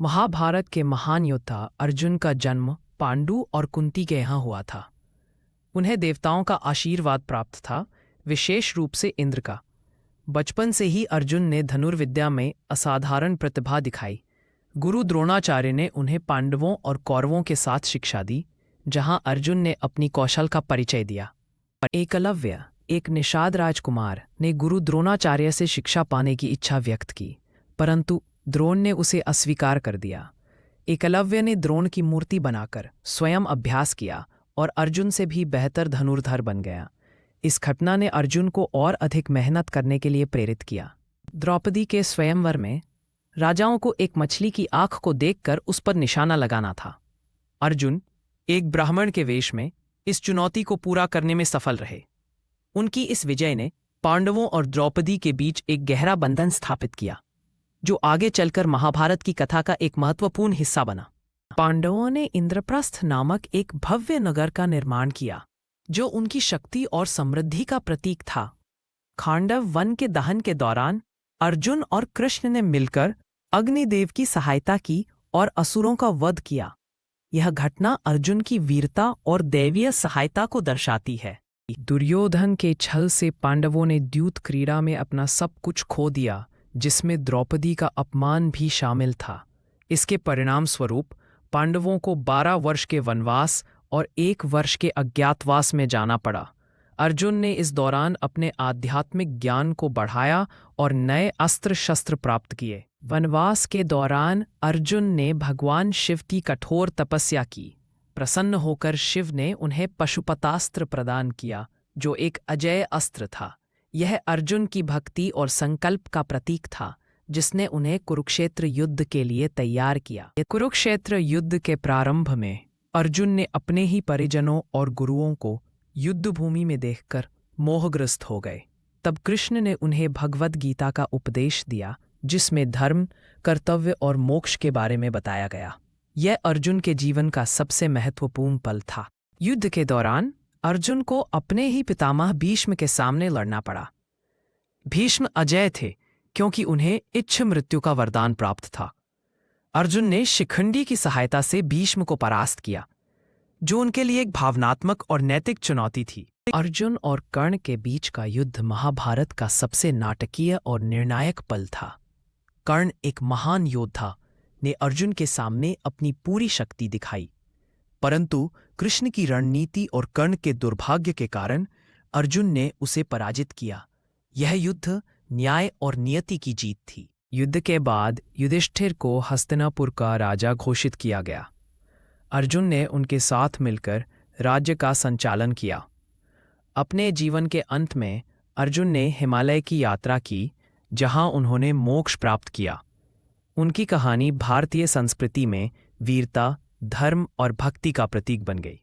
महाभारत के महान योद्धा अर्जुन का जन्म पांडु और कुंती के यहाँ हुआ था। उन्हें देवताओं का आशीर्वाद प्राप्त था, विशेष रूप से इंद्र का। बचपन से ही अर्जुन ने धनुर्विद्या में असाधारण प्रतिभा दिखाई। गुरु द्रोणाचार्य ने उन्हें पांडवों और कौरवों के साथ शिक्षा दी, जहां अर्जुन ने अपनी कौशल का परिचय दिया। एकलव्य, एक निषाद राजकुमार, ने गुरु द्रोणाचार्य से शिक्षा पाने की इच्छा व्यक्त की, परंतु द्रोण ने उसे अस्वीकार कर दिया। एकलव्य ने द्रोण की मूर्ति बनाकर स्वयं अभ्यास किया और अर्जुन से भी बेहतर धनुर्धर बन गया। इस घटना ने अर्जुन को और अधिक मेहनत करने के लिए प्रेरित किया। द्रौपदी के स्वयंवर में राजाओं को एक मछली की आंख को देखकर उस पर निशाना लगाना था। अर्जुन, एक ब्राह्मण के वेश में, इस चुनौती को पूरा करने में सफल रहे। उनकी इस विजय ने पांडवों और द्रौपदी के बीच एक गहरा बंधन स्थापित किया, जो आगे चलकर महाभारत की कथा का एक महत्वपूर्ण हिस्सा बना। पांडवों ने इंद्रप्रस्थ नामक एक भव्य नगर का निर्माण किया, जो उनकी शक्ति और समृद्धि का प्रतीक था। खांडव वन के दहन के दौरान अर्जुन और कृष्ण ने मिलकर अग्निदेव की सहायता की और असुरों का वध किया। यह घटना अर्जुन की वीरता और दैवीय सहायता को दर्शाती है। दुर्योधन के छल से पांडवों ने द्यूत क्रीड़ा में अपना सब कुछ खो दिया, जिसमें द्रौपदी का अपमान भी शामिल था। इसके परिणाम स्वरूप पांडवों को 12 वर्ष के वनवास और 1 वर्ष के अज्ञातवास में जाना पड़ा। अर्जुन ने इस दौरान अपने आध्यात्मिक ज्ञान को बढ़ाया और नए अस्त्र शस्त्र प्राप्त किए। वनवास के दौरान अर्जुन ने भगवान शिव की कठोर तपस्या की। प्रसन्न होकर शिव ने उन्हें पशुपतास्त्र प्रदान किया, जो एक अजेय अस्त्र था। यह अर्जुन की भक्ति और संकल्प का प्रतीक था, जिसने उन्हें कुरुक्षेत्र युद्ध के लिए तैयार किया। कुरुक्षेत्र युद्ध के प्रारंभ में अर्जुन ने अपने ही परिजनों और गुरुओं को युद्धभूमि में देखकर मोहग्रस्त हो गए। तब कृष्ण ने उन्हें भगवद गीता का उपदेश दिया, जिसमें धर्म, कर्तव्य और मोक्ष के बारे में बताया गया। यह अर्जुन के जीवन का सबसे महत्वपूर्ण पल था। युद्ध के दौरान अर्जुन को अपने ही पितामह भीष्म के सामने लड़ना पड़ा। भीष्म अजेय थे, क्योंकि उन्हें इच्छ मृत्यु का वरदान प्राप्त था। अर्जुन ने शिखंडी की सहायता से भीष्म को परास्त किया, जो उनके लिए एक भावनात्मक और नैतिक चुनौती थी। अर्जुन और कर्ण के बीच का युद्ध महाभारत का सबसे नाटकीय और निर्णायक पल था। कर्ण, एक महान योद्धा, ने अर्जुन के सामने अपनी पूरी शक्ति दिखाई, परंतु कृष्ण की रणनीति और कर्ण के दुर्भाग्य के कारण अर्जुन ने उसे पराजित किया। यह युद्ध न्याय और नियति की जीत थी। युद्ध के बाद युधिष्ठिर को हस्तिनापुर का राजा घोषित किया गया। अर्जुन ने उनके साथ मिलकर राज्य का संचालन किया। अपने जीवन के अंत में अर्जुन ने हिमालय की यात्रा की, जहां उन्होंने मोक्ष प्राप्त किया। उनकी कहानी भारतीय संस्कृति में वीरता, धर्म और भक्ति का प्रतीक बन गई।